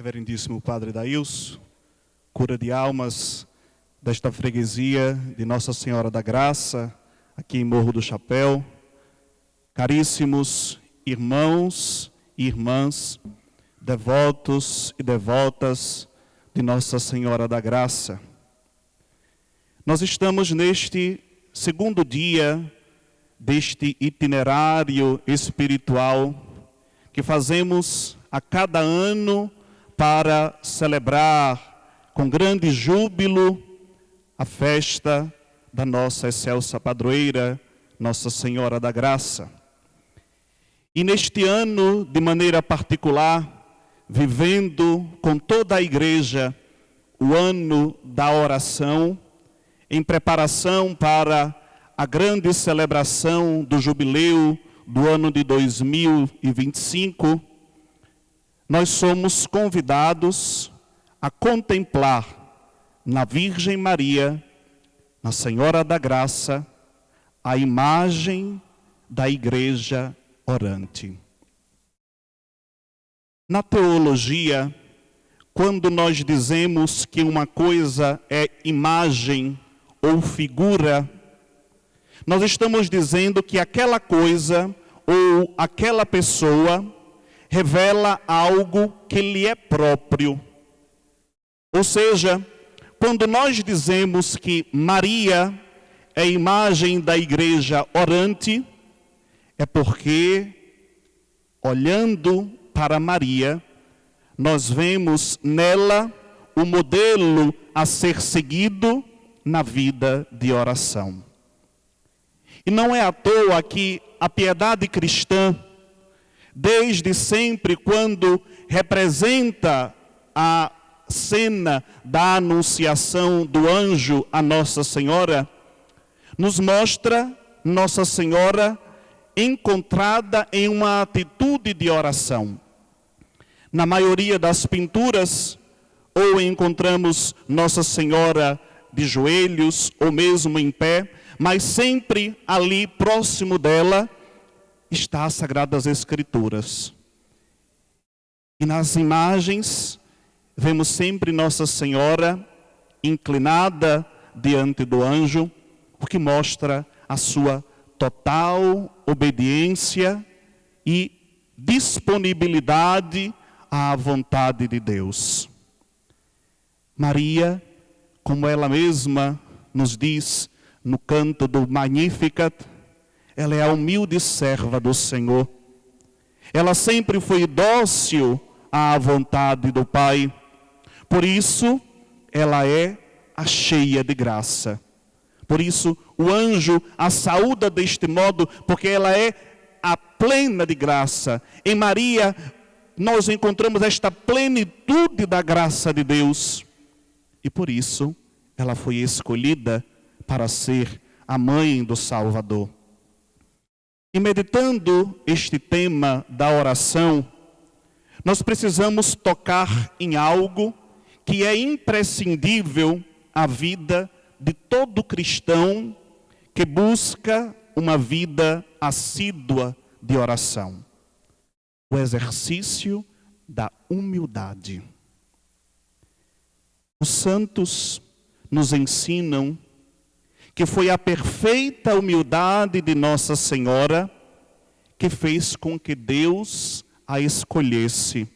Reverendíssimo Padre Daílson, cura de almas desta freguesia de Nossa Senhora da Graça, aqui em Morro do Chapéu, caríssimos irmãos e irmãs, devotos e devotas de Nossa Senhora da Graça. Nós estamos neste segundo dia deste itinerário espiritual que fazemos a cada ano para celebrar com grande júbilo a festa da nossa excelsa padroeira, Nossa Senhora da Graça. E neste ano, de maneira particular, vivendo com toda a igreja o ano da oração, em preparação para a grande celebração do jubileu do ano de 2025, nós somos convidados a contemplar na Virgem Maria, na Senhora da Graça, a imagem da Igreja orante. Na teologia, quando nós dizemos que uma coisa é imagem ou figura, nós estamos dizendo que aquela coisa ou aquela pessoa revela algo que lhe é próprio. Ou seja, quando nós dizemos que Maria é a imagem da igreja orante, é porque, olhando para Maria, nós vemos nela o modelo a ser seguido na vida de oração. E não é à toa que a piedade cristã, desde sempre, quando representa a cena da anunciação do anjo a Nossa Senhora, nos mostra Nossa Senhora encontrada em uma atitude de oração. Na maioria das pinturas, ou encontramos Nossa Senhora de joelhos, ou mesmo em pé, mas sempre ali próximo dela está as Sagradas Escrituras. E nas imagens vemos sempre Nossa Senhora inclinada diante do anjo, o que mostra a sua total obediência e disponibilidade à vontade de Deus. Maria, como ela mesma nos diz no canto do Magnificat, ela é a humilde serva do Senhor. Ela sempre foi dócil à vontade do Pai. Por isso, ela é a cheia de graça. Por isso, o anjo a saúda deste modo, porque ela é a plena de graça. Em Maria, nós encontramos esta plenitude da graça de Deus. E por isso, ela foi escolhida para ser a mãe do Salvador. E meditando este tema da oração, nós precisamos tocar em algo que é imprescindível à vida de todo cristão que busca uma vida assídua de oração. O exercício da humildade. Os santos nos ensinam que foi a perfeita humildade de Nossa Senhora que fez com que Deus a escolhesse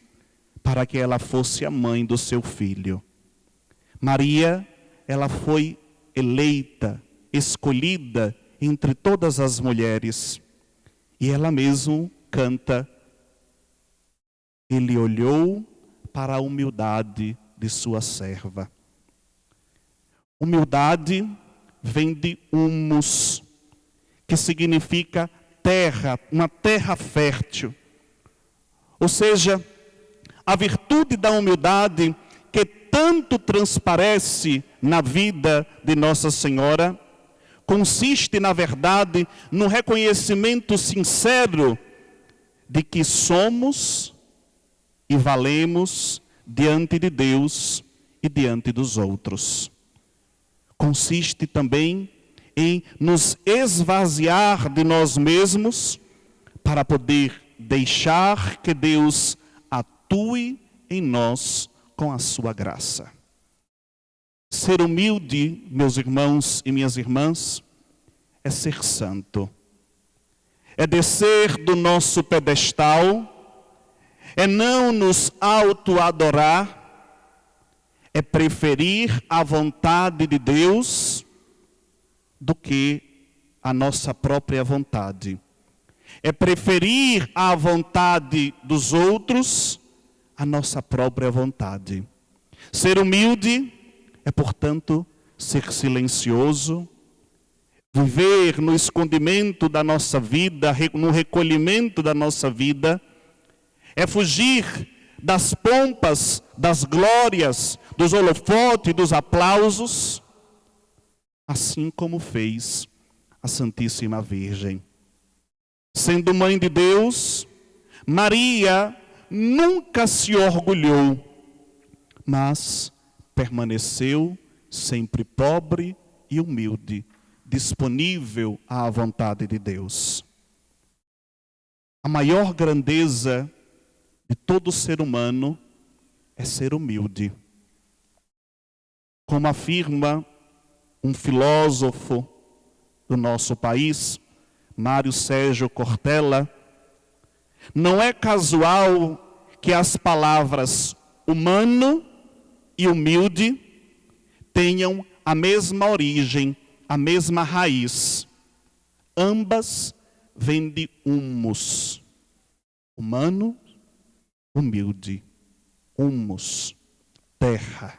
para que ela fosse a mãe do seu filho. Maria, ela foi eleita, escolhida entre todas as mulheres. E ela mesmo canta: Ele olhou para a humildade de sua serva. Humildade vem de humus, que significa terra, uma terra fértil. Ou seja, a virtude da humildade que tanto transparece na vida de Nossa Senhora, consiste, na verdade, no reconhecimento sincero de que somos e valemos diante de Deus e diante dos outros. Consiste também em nos esvaziar de nós mesmos para poder deixar que Deus atue em nós com a sua graça. Ser humilde, meus irmãos e minhas irmãs, é ser santo. É descer do nosso pedestal, é não nos auto-adorar, é preferir a vontade de Deus do que a nossa própria vontade. É preferir a vontade dos outros à nossa própria vontade. Ser humilde é, portanto, ser silencioso, viver no escondimento da nossa vida, no recolhimento da nossa vida, é fugir das pompas, das glórias, dos holofotes, dos aplausos, assim como fez a Santíssima Virgem. Sendo mãe de Deus, Maria nunca se orgulhou, mas permaneceu sempre pobre e humilde, disponível à vontade de Deus. A maior grandeza de todo ser humano é ser humilde. Como afirma um filósofo do nosso país, Mário Sérgio Cortella, não é casual que as palavras humano e humilde tenham a mesma origem, a mesma raiz. Ambas vêm de humus. Humano, humilde. Humus, terra.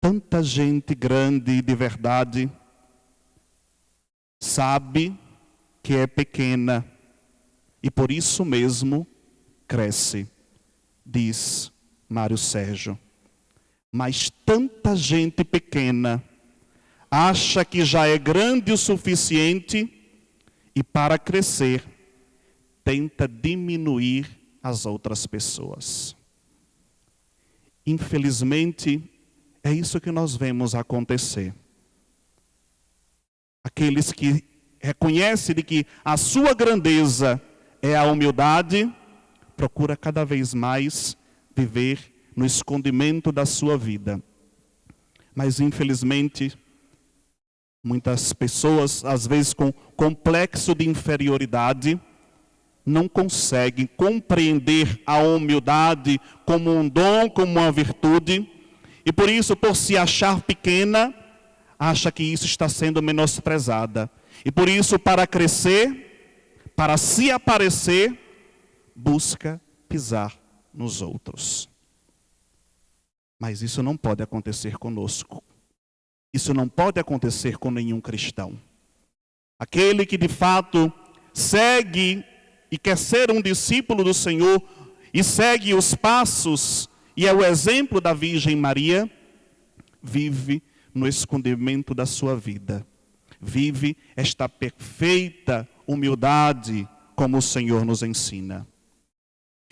Tanta gente grande de verdade sabe que é pequena e por isso mesmo cresce, diz Mário Sérgio. Mas tanta gente pequena acha que já é grande o suficiente e para crescer tenta diminuir as outras pessoas. Infelizmente, é isso que nós vemos acontecer. Aqueles que reconhecem de que a sua grandeza é a humildade, procura cada vez mais viver no escondimento da sua vida. Mas, infelizmente, muitas pessoas, às vezes com complexo de inferioridade, não conseguem compreender a humildade como um dom, como uma virtude, e por isso, por se achar pequena, acha que isso está sendo menosprezada. E por isso, para crescer, para se aparecer, busca pisar nos outros. Mas isso não pode acontecer conosco. Isso não pode acontecer com nenhum cristão. Aquele que de fato segue e quer ser um discípulo do Senhor e segue os passos e é o exemplo da Virgem Maria, vive no escondimento da sua vida. Vive esta perfeita humildade como o Senhor nos ensina.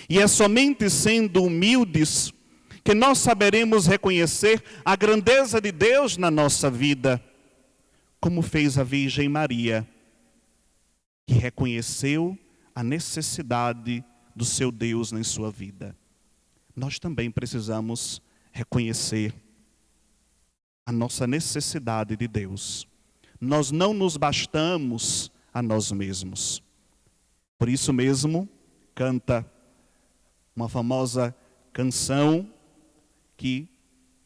E é somente sendo humildes que nós saberemos reconhecer a grandeza de Deus na nossa vida, como fez a Virgem Maria, que reconheceu a necessidade do seu Deus em sua vida. Nós também precisamos reconhecer a nossa necessidade de Deus. Nós não nos bastamos a nós mesmos. Por isso mesmo, canta uma famosa canção que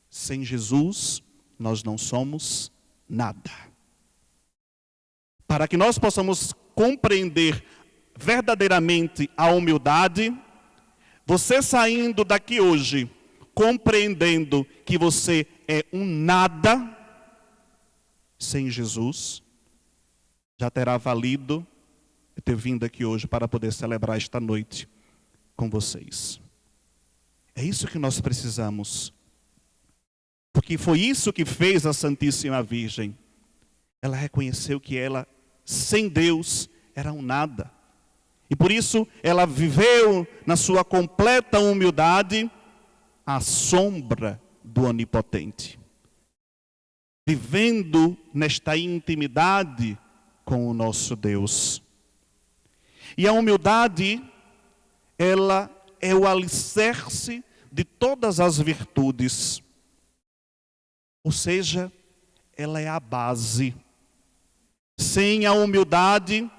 sem Jesus nós não somos nada. Para que nós possamos compreender verdadeiramente a humildade, você saindo daqui hoje, compreendendo que você é um nada, sem Jesus, já terá valido ter vindo aqui hoje para poder celebrar esta noite com vocês. É isso que nós precisamos. Porque foi isso que fez a Santíssima Virgem. Ela reconheceu que ela, sem Deus, era um nada. E por isso ela viveu na sua completa humildade à sombra do Onipotente. Vivendo nesta intimidade com o nosso Deus. E a humildade, ela é o alicerce de todas as virtudes. Ou seja, ela é a base. Sem a humildade,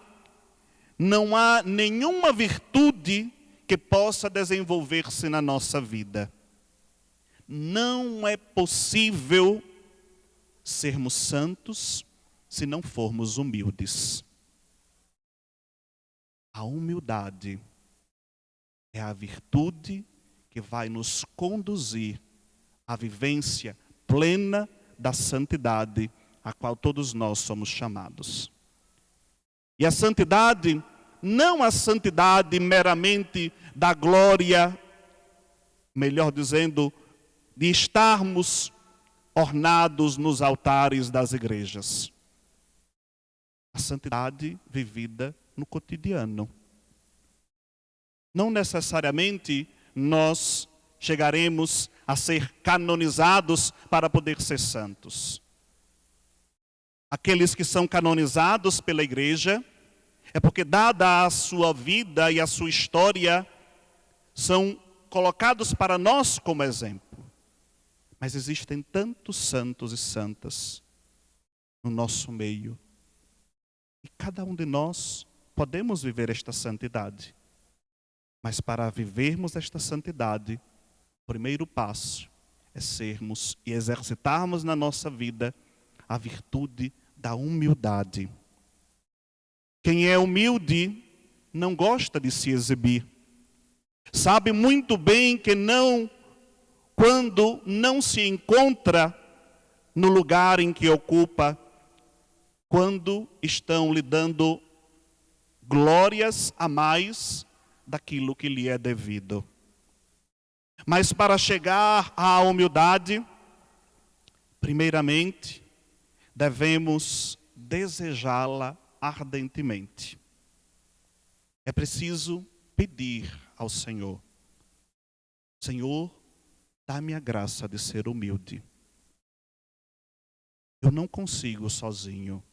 não há nenhuma virtude que possa desenvolver-se na nossa vida. Não é possível sermos santos se não formos humildes. A humildade é a virtude que vai nos conduzir à vivência plena da santidade a qual todos nós somos chamados. E a santidade, não a santidade meramente da glória, melhor dizendo, de estarmos ornados nos altares das igrejas. A santidade vivida no cotidiano. Não necessariamente nós chegaremos a ser canonizados para poder ser santos. Aqueles que são canonizados pela igreja, é porque dada a sua vida e a sua história, são colocados para nós como exemplo. Mas existem tantos santos e santas no nosso meio. E cada um de nós podemos viver esta santidade. Mas para vivermos esta santidade, o primeiro passo é sermos e exercitarmos na nossa vida a virtude da humildade. Quem é humilde não gosta de se exibir. Sabe muito bem que quando não se encontra no lugar em que ocupa, quando estão lhe dando glórias a mais daquilo que lhe é devido. Mas para chegar à humildade, primeiramente, devemos desejá-la ardentemente. É preciso pedir ao Senhor: Senhor, dá-me a graça de ser humilde. Eu não consigo sozinho,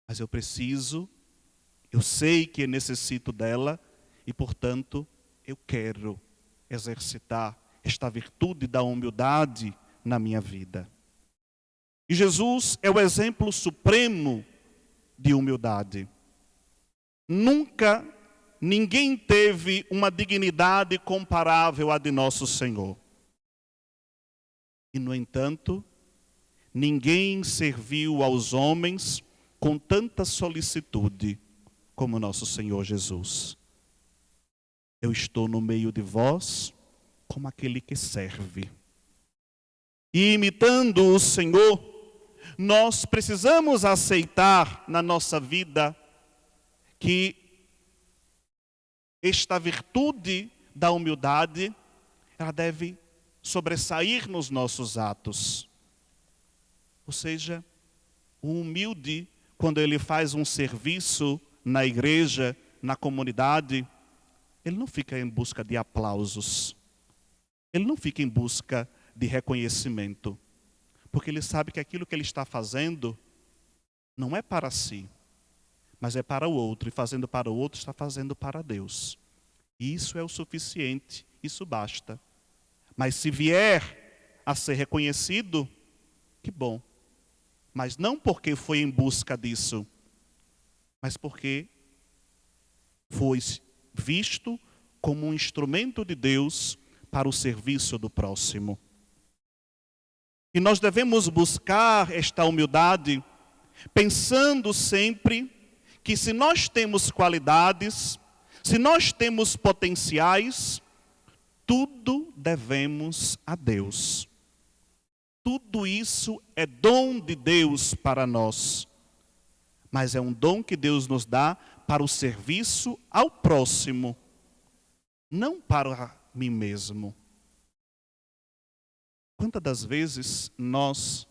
mas eu sei que necessito dela e, portanto, eu quero exercitar esta virtude da humildade na minha vida. E Jesus é o exemplo supremo de humildade. Nunca ninguém teve uma dignidade comparável à de nosso Senhor. E, no entanto, ninguém serviu aos homens com tanta solicitude como nosso Senhor Jesus. Eu estou no meio de vós como aquele que serve. E imitando o Senhor, nós precisamos aceitar na nossa vida que esta virtude da humildade, ela deve sobressair nos nossos atos. Ou seja, o humilde, quando ele faz um serviço na igreja, na comunidade, ele não fica em busca de aplausos. Ele não fica em busca de reconhecimento. Porque ele sabe que aquilo que ele está fazendo não é para si, mas é para o outro. E fazendo para o outro, está fazendo para Deus. E isso é o suficiente, isso basta. Mas se vier a ser reconhecido, que bom. Mas não porque foi em busca disso, mas porque foi visto como um instrumento de Deus para o serviço do próximo. E nós devemos buscar esta humildade, pensando sempre que se nós temos qualidades, se nós temos potenciais, tudo devemos a Deus. Tudo isso é dom de Deus para nós. Mas é um dom que Deus nos dá para o serviço ao próximo, não para mim mesmo. Quantas das vezes nós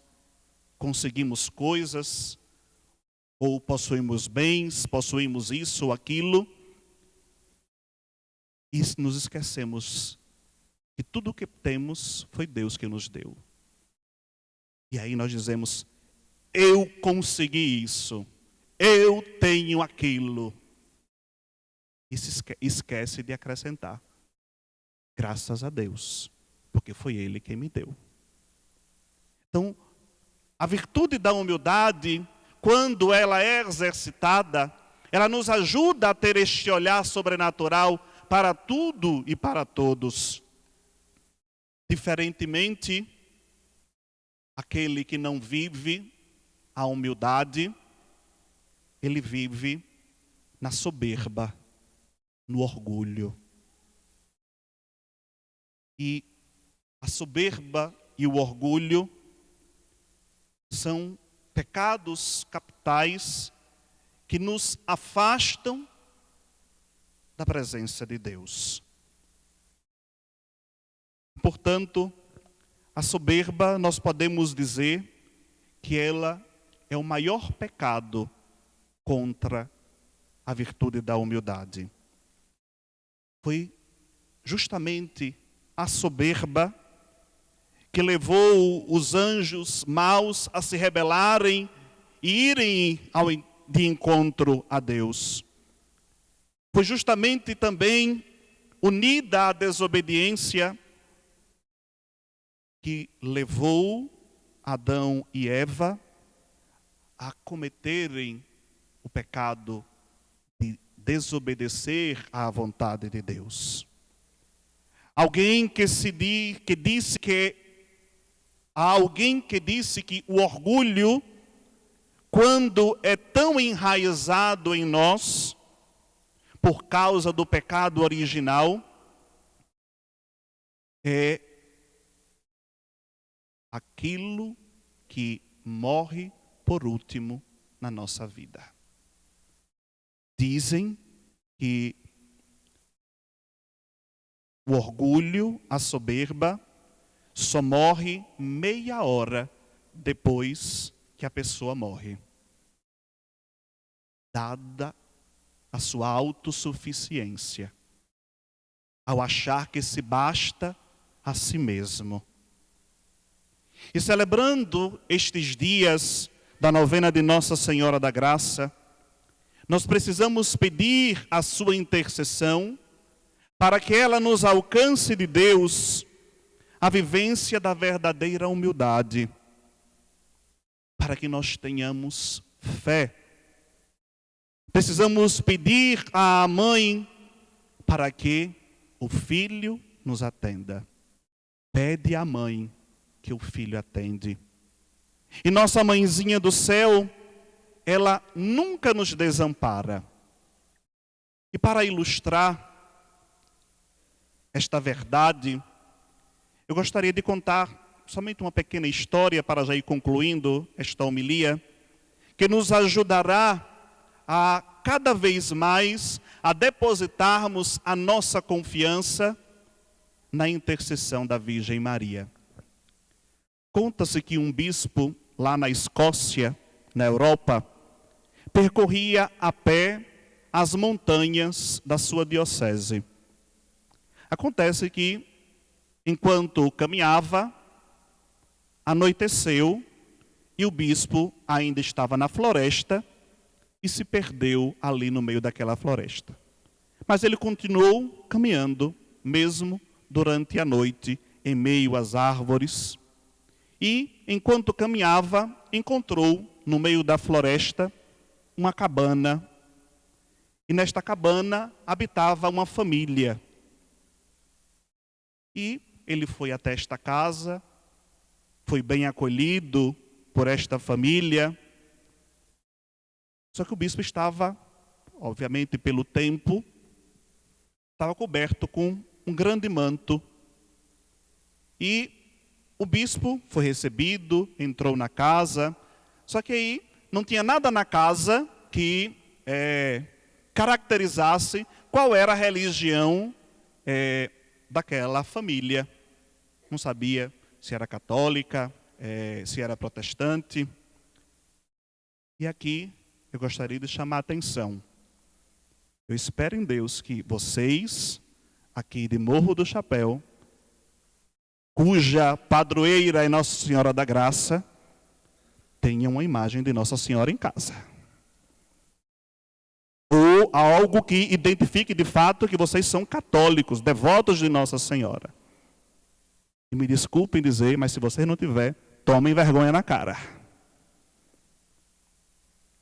conseguimos coisas, ou possuímos bens, possuímos isso ou aquilo, e nos esquecemos que tudo o que temos foi Deus que nos deu. E aí nós dizemos: eu consegui isso, eu tenho aquilo. E se esquece de acrescentar: Graças a Deus, porque foi Ele quem me deu. Então, a virtude da humildade, quando ela é exercitada, ela nos ajuda a ter este olhar sobrenatural para tudo e para todos. Diferentemente, aquele que não vive a humildade, ele vive na soberba, no orgulho. E a soberba e o orgulho são pecados capitais que nos afastam da presença de Deus. Portanto, a soberba, nós podemos dizer que ela é o maior pecado contra a virtude da humildade. Foi justamente a soberba que levou os anjos maus a se rebelarem e irem de encontro a Deus. Foi justamente também unida à desobediência que levou Adão e Eva a cometerem o pecado de desobedecer à vontade de Deus. Alguém que disse que o orgulho, quando é tão enraizado em nós, por causa do pecado original, é aquilo que morre por último na nossa vida. Dizem que o orgulho, a soberba, só morre meia hora depois que a pessoa morre. Dada a sua autossuficiência, ao achar que se basta a si mesmo. E celebrando estes dias da novena de Nossa Senhora da Graça, nós precisamos pedir a sua intercessão para que ela nos alcance de Deus a vivência da verdadeira humildade, para que nós tenhamos fé. Precisamos pedir à mãe para que o filho nos atenda. Pede à mãe que o filho atende. E nossa mãezinha do céu, ela nunca nos desampara. E para ilustrar esta verdade, eu gostaria de contar somente uma pequena história para já ir concluindo esta homilia, que nos ajudará a cada vez mais a depositarmos a nossa confiança na intercessão da Virgem Maria. Conta-se que um bispo lá na Escócia, na Europa, percorria a pé as montanhas da sua diocese. Acontece que, enquanto caminhava, anoiteceu e o bispo ainda estava na floresta e se perdeu ali no meio daquela floresta. Mas ele continuou caminhando, mesmo durante a noite, em meio às árvores. E, enquanto caminhava, encontrou no meio da floresta uma cabana. E nesta cabana habitava uma família. E ele foi até esta casa, foi bem acolhido por esta família. Só que o bispo estava, obviamente pelo tempo, estava coberto com um grande manto. E o bispo foi recebido, entrou na casa, só que aí não tinha nada na casa que caracterizasse qual era a religião daquela família. Não sabia se era católica, se era protestante. E aqui eu gostaria de chamar a atenção. Eu espero em Deus que vocês, aqui de Morro do Chapéu, cuja padroeira é Nossa Senhora da Graça, tenham uma imagem de Nossa Senhora em casa. Ou algo que identifique de fato que vocês são católicos, devotos de Nossa Senhora. E me desculpem dizer, mas se vocês não tiver, tomem vergonha na cara.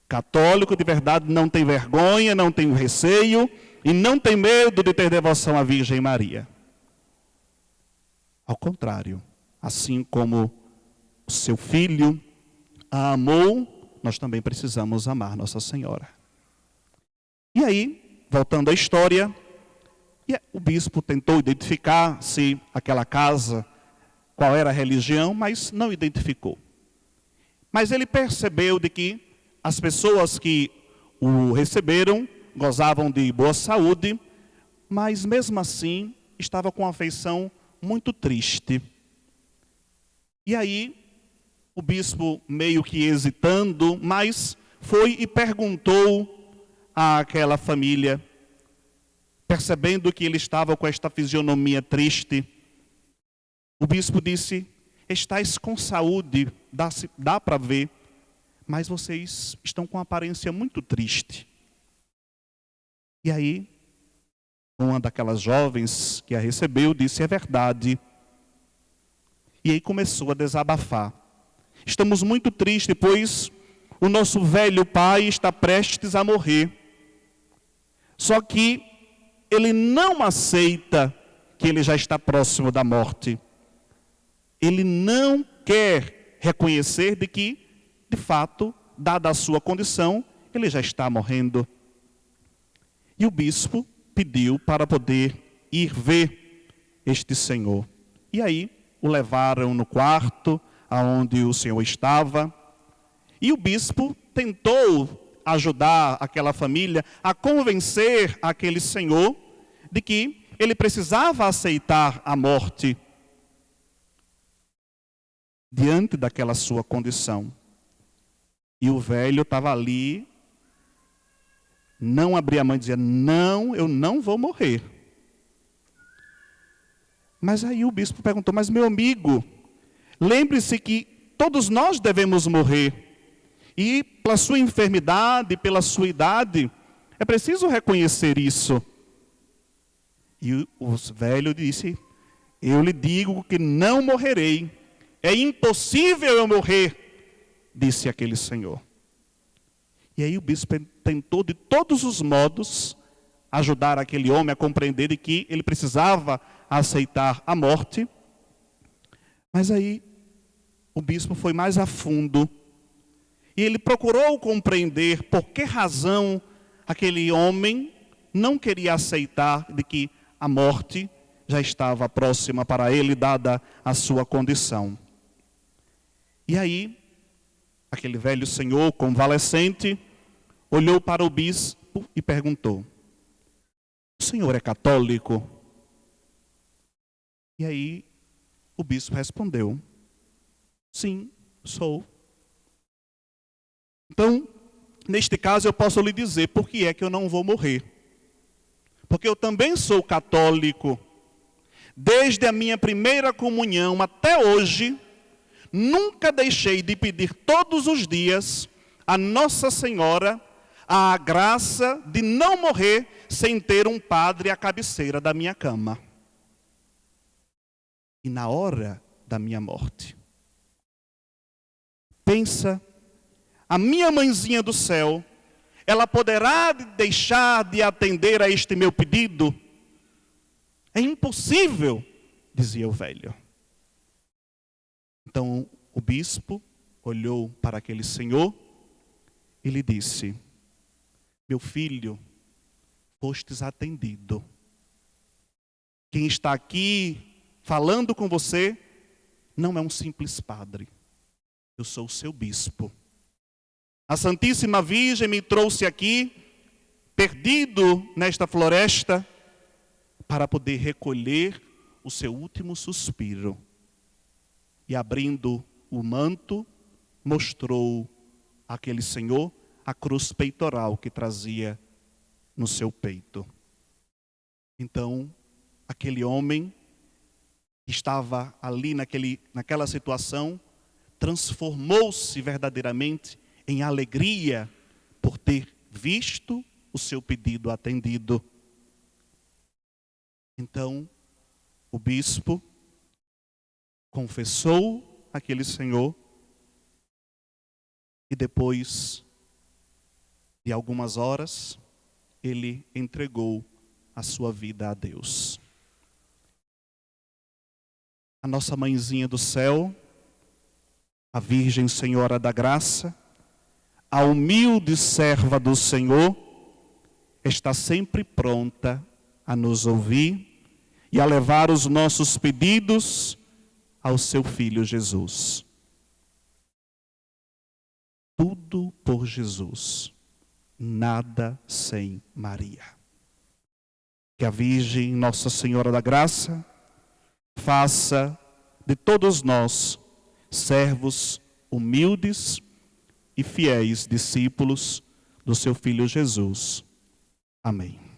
Católico de verdade não tem vergonha, não tem receio e não tem medo de ter devoção à Virgem Maria. Ao contrário, assim como o seu filho a amou, nós também precisamos amar Nossa Senhora. E aí, voltando à história, o bispo tentou identificar se aquela casa, qual era a religião, mas não identificou. Mas ele percebeu de que as pessoas que o receberam gozavam de boa saúde, mas mesmo assim estava com uma afeição muito triste. E aí, o bispo meio que hesitando, mas foi e perguntou àquela família, percebendo que ele estava com esta fisionomia triste. O bispo disse: estáis com saúde, dá para ver, mas vocês estão com uma aparência muito triste. E aí, uma daquelas jovens que a recebeu disse: é verdade. E aí começou a desabafar. Estamos muito tristes, pois o nosso velho pai está prestes a morrer. Só que ele não aceita que ele já está próximo da morte. Ele não quer reconhecer de que, de fato, dada a sua condição, ele já está morrendo. E o bispo pediu para poder ir ver este senhor. E aí o levaram no quarto aonde o senhor estava. E o bispo tentou ajudar aquela família a convencer aquele senhor de que ele precisava aceitar a morte diante daquela sua condição. E o velho estava ali, não abria a mão e dizia: não, eu não vou morrer. Mas aí o bispo perguntou: mas meu amigo, lembre-se que todos nós devemos morrer. E pela sua enfermidade, pela sua idade, é preciso reconhecer isso. E o velho disse: eu lhe digo que não morrerei. É impossível eu morrer, disse aquele senhor. E aí o bispo tentou de todos os modos ajudar aquele homem a compreender de que ele precisava aceitar a morte. Mas aí o bispo foi mais a fundo e ele procurou compreender por que razão aquele homem não queria aceitar de que a morte já estava próxima para ele, dada a sua condição. E aí, aquele velho senhor convalescente olhou para o bispo e perguntou: o senhor é católico? E aí o bispo respondeu: sim, sou. Então, neste caso eu posso lhe dizer por que é que eu não vou morrer. Porque eu também sou católico. Desde a minha primeira comunhão até hoje, nunca deixei de pedir todos os dias a Nossa Senhora a graça de não morrer sem ter um padre à cabeceira da minha cama. E na hora da minha morte, pensa, a minha mãezinha do céu, ela poderá deixar de atender a este meu pedido? É impossível, dizia o velho. Então o bispo olhou para aquele senhor e lhe disse: meu filho, fostes atendido. Quem está aqui falando com você não é um simples padre. Eu sou o seu bispo. A Santíssima Virgem me trouxe aqui, perdido nesta floresta, para poder recolher o seu último suspiro. E abrindo o manto, mostrou àquele senhor a cruz peitoral que trazia no seu peito. Então, aquele homem que estava ali naquela situação, transformou-se verdadeiramente em alegria por ter visto o seu pedido atendido. Então, o bispo confessou aquele senhor e depois de algumas horas, ele entregou a sua vida a Deus. A nossa mãezinha do céu, a Virgem Senhora da Graça, a humilde serva do Senhor, está sempre pronta a nos ouvir e a levar os nossos pedidos ao seu Filho Jesus. Tudo por Jesus, nada sem Maria. Que a Virgem Nossa Senhora da Graça faça de todos nós servos humildes e fiéis discípulos do seu Filho Jesus. Amém.